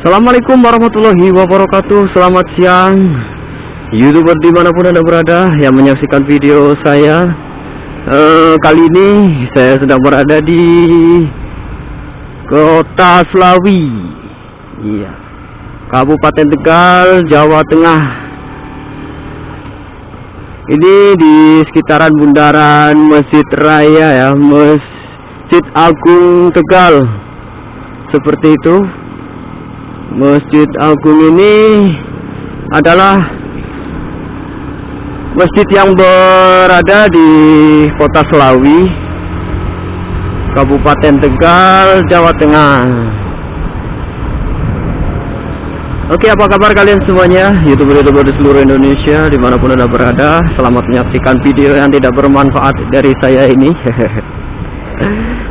Assalamualaikum warahmatullahi wabarakatuh. Selamat siang YouTuber dimanapun Anda berada yang menyaksikan video saya. Kali ini saya sedang berada di Kota Slawi, iya, Kabupaten Tegal, Jawa Tengah. Ini di sekitaran bundaran Masjid Raya ya, Masjid Agung Tegal, seperti itu. Masjid Agung ini adalah masjid yang berada di Kota Slawi, Kabupaten Tegal, Jawa Tengah. Oke, apa kabar kalian semuanya, YouTuber-YouTuber di seluruh Indonesia dimanapun Anda berada? Selamat menyaksikan video yang tidak bermanfaat dari saya ini.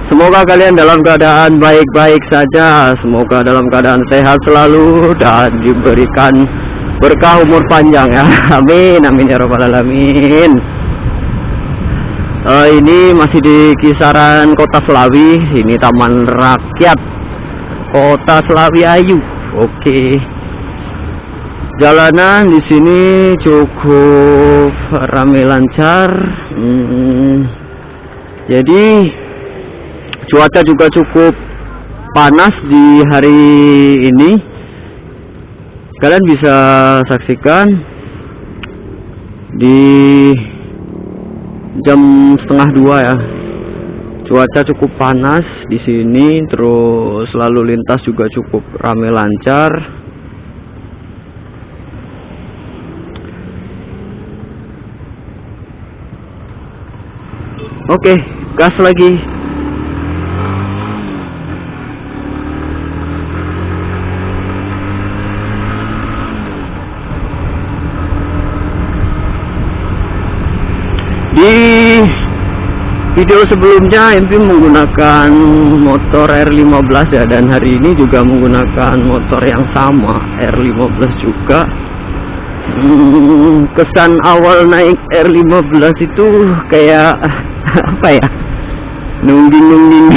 Semoga kalian dalam keadaan baik-baik saja, semoga dalam keadaan sehat selalu dan diberikan berkah umur panjang ya. Amin, amin ya rabbal alamin. Ini masih di kisaran Kota Slawi, ini Taman Rakyat Kota Slawi Ayu. Oke. Jalanan di sini cukup ramai lancar. Jadi cuaca juga cukup panas di hari ini. Kalian bisa saksikan di jam 1:30 ya. Cuaca cukup panas di sini, terus lalu lintas juga cukup ramai lancar. Oke, gas lagi. Di video sebelumnya MP menggunakan motor R15 ya, dan hari ini juga menggunakan motor yang sama, R15 juga. Kesan awal naik R15 itu kayak apa ya, nungging.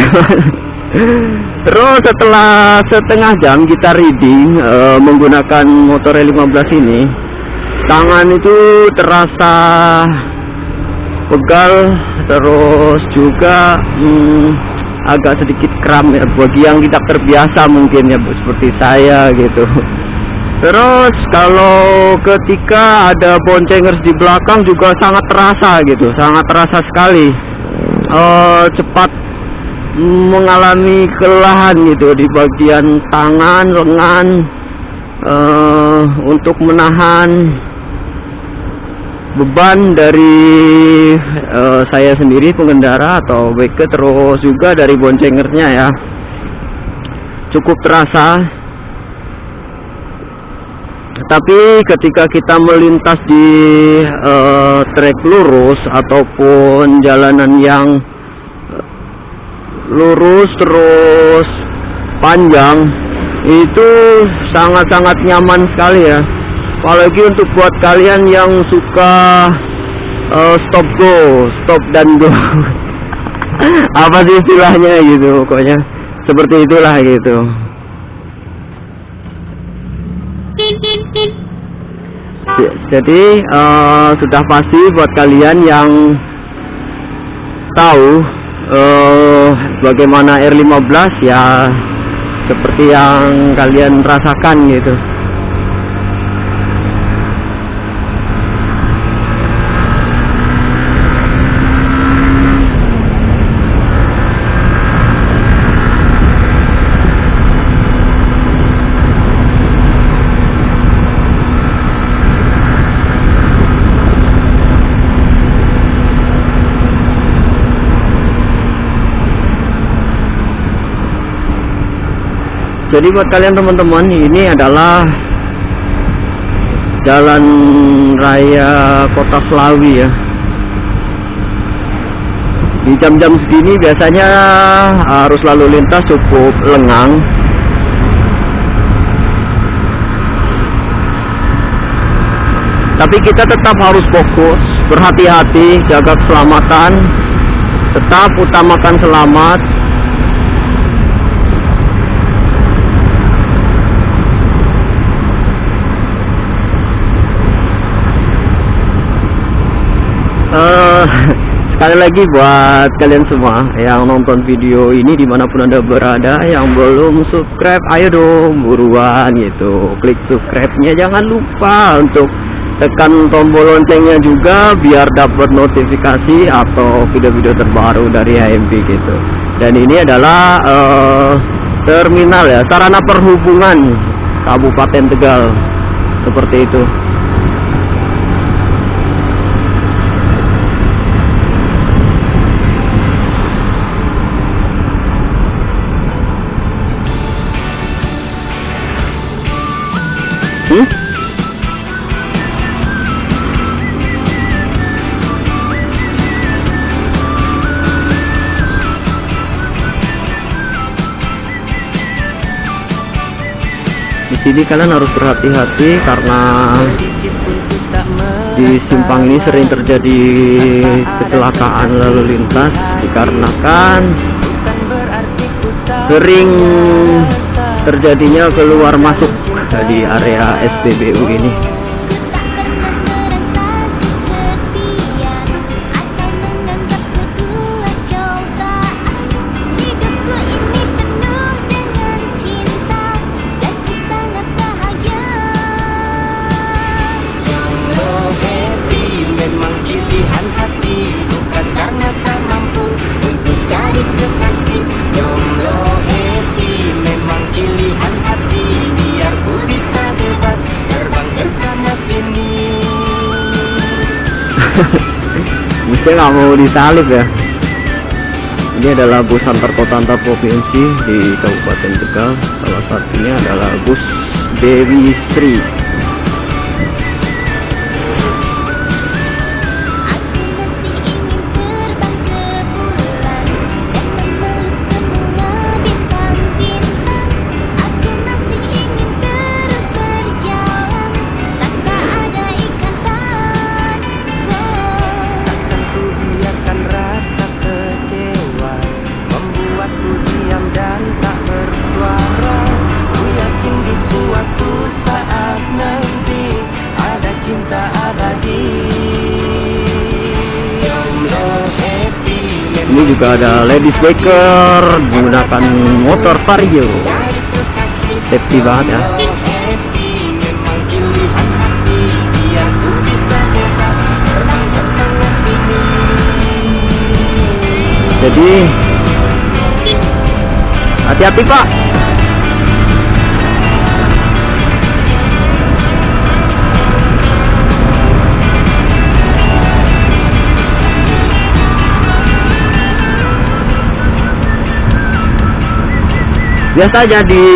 Terus setelah setengah jam kita reading menggunakan motor R15 ini, tangan itu terasa pegal, terus juga agak sedikit kram ya, bagi yang tidak terbiasa mungkin ya, seperti saya gitu. Terus kalau ketika ada boncengers di belakang juga sangat terasa gitu, sangat terasa sekali. Cepat mengalami kelelahan gitu di bagian tangan, lengan, untuk menahan beban dari saya sendiri pengendara atau BK, terus juga dari boncengernya ya, cukup terasa. Tapi ketika kita melintas di trek lurus ataupun jalanan yang lurus terus panjang, itu sangat-sangat nyaman sekali ya. Apalagi untuk buat kalian yang suka stop go, stop dan go. Apa sih istilahnya gitu, pokoknya seperti itulah gitu. Jadi sudah pasti buat kalian yang tahu bagaimana R15 ya, seperti yang kalian rasakan gitu. Jadi buat kalian teman-teman, ini adalah jalan raya Kota Slawi ya. Di jam-jam segini biasanya arus lalu lintas cukup lengang. Tapi kita tetap harus fokus, berhati-hati, jaga keselamatan, tetap utamakan selamat. eh sekali lagi buat kalian semua yang nonton video ini dimanapun anda berada, yang belum subscribe, ayo dong buruan gitu, klik subscribe-nya, jangan lupa untuk tekan tombol loncengnya juga biar dapat notifikasi atau video-video terbaru dari HMP gitu. Dan ini adalah terminal ya, sarana perhubungan Kabupaten Tegal, seperti itu. Di sini kalian harus berhati-hati karena di simpang ini sering terjadi kecelakaan lalu lintas dikarenakan sering terjadinya keluar masuk di area SPBU ini. Mesti nggak mau disalib ya. Ini adalah bus antar kota antar provinsi di Kabupaten Tegal. Salah satunya adalah bus Dewi Sri. Ini juga ada ladies biker menggunakan motor vario, safety banget ya. Jadi hati-hati Pak. Biasanya di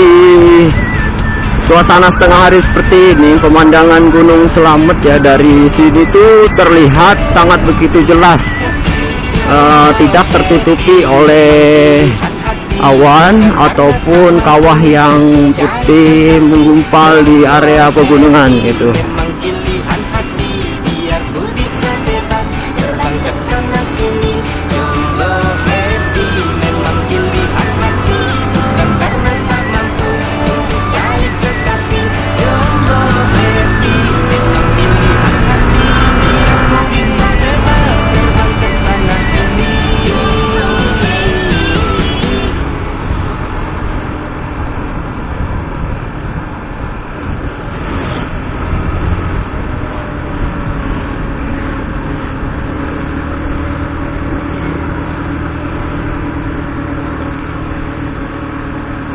suasana setengah hari seperti ini, pemandangan Gunung Slamet ya dari sini tuh terlihat sangat begitu jelas, tidak tertutupi oleh awan ataupun kawah yang putih menggumpal di area pegunungan gitu.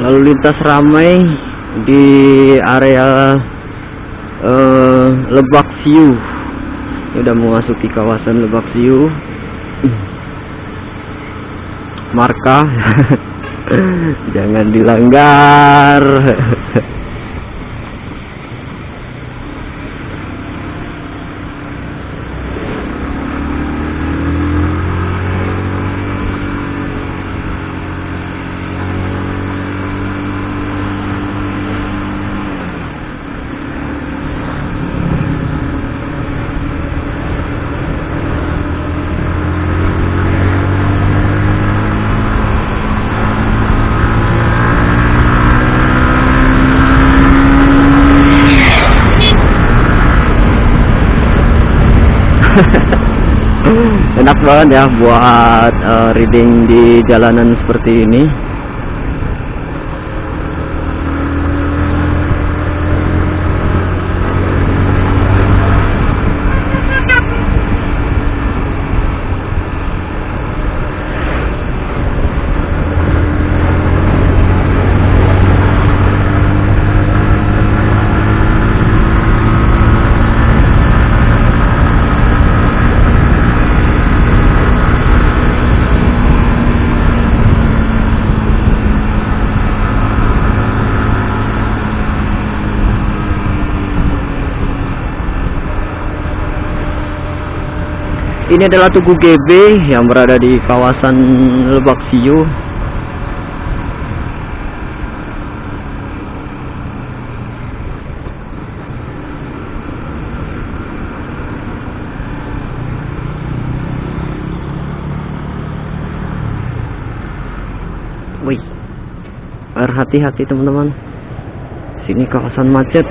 Lalu lintas ramai di area Lebak Siu. Ini udah memasuki kawasan Lebak Siu. Marka jangan dilanggar. enak banget ya buat reading di jalanan seperti ini. Ini adalah Tugu GB yang berada di kawasan Lebak Siu. Wih, hati-hati teman-teman. Sini kawasan macet.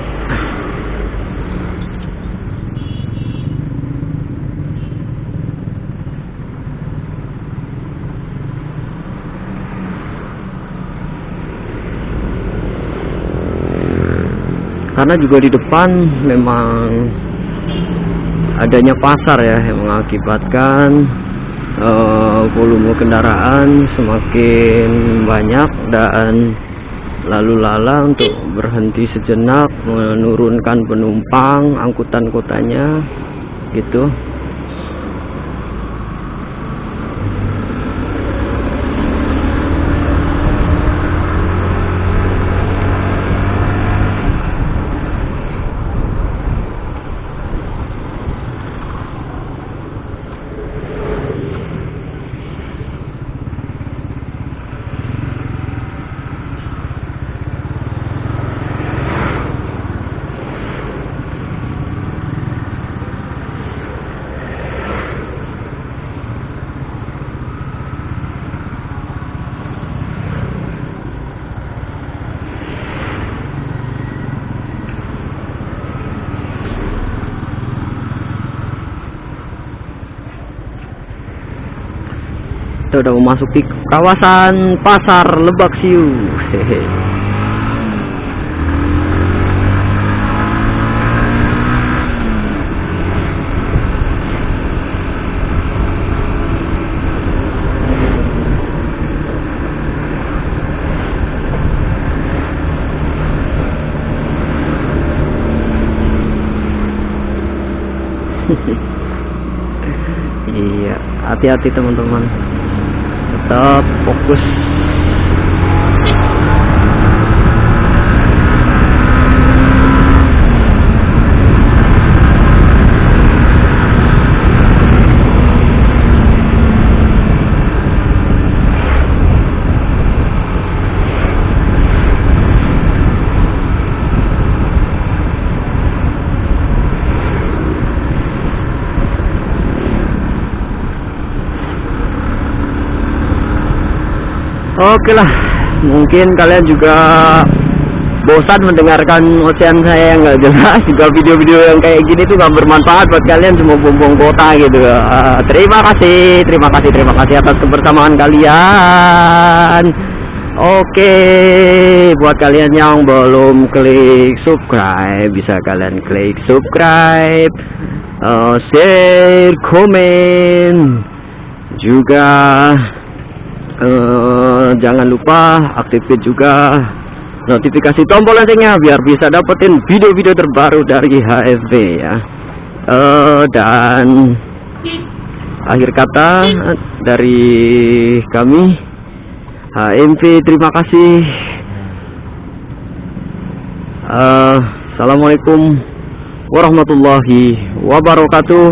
Karena juga di depan memang adanya pasar ya, yang mengakibatkan volume kendaraan semakin banyak dan lalu lalang untuk berhenti sejenak menurunkan penumpang angkutan kotanya gitu. Kita udah memasuki kawasan pasar Lebak Siu. Hehe. Iya, hati-hati teman-teman. Tetap fokus. Oke lah, mungkin kalian juga bosan mendengarkan ocehan saya yang nggak jelas, juga video-video yang kayak gini tuh nggak bermanfaat buat kalian, cuma buang-buang kota gitu. Terima kasih atas kebersamaan kalian. Oke, buat kalian yang belum klik subscribe, bisa kalian klik subscribe, share, komen, juga jangan lupa aktifkan juga notifikasi tombol loncengnya biar bisa dapetin video-video terbaru dari HFB ya. Dan akhir kata dari kami HMV, terima kasih. Assalamualaikum warahmatullahi wabarakatuh.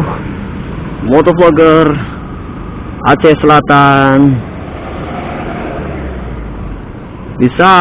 Motovlogger Aceh Selatan bisa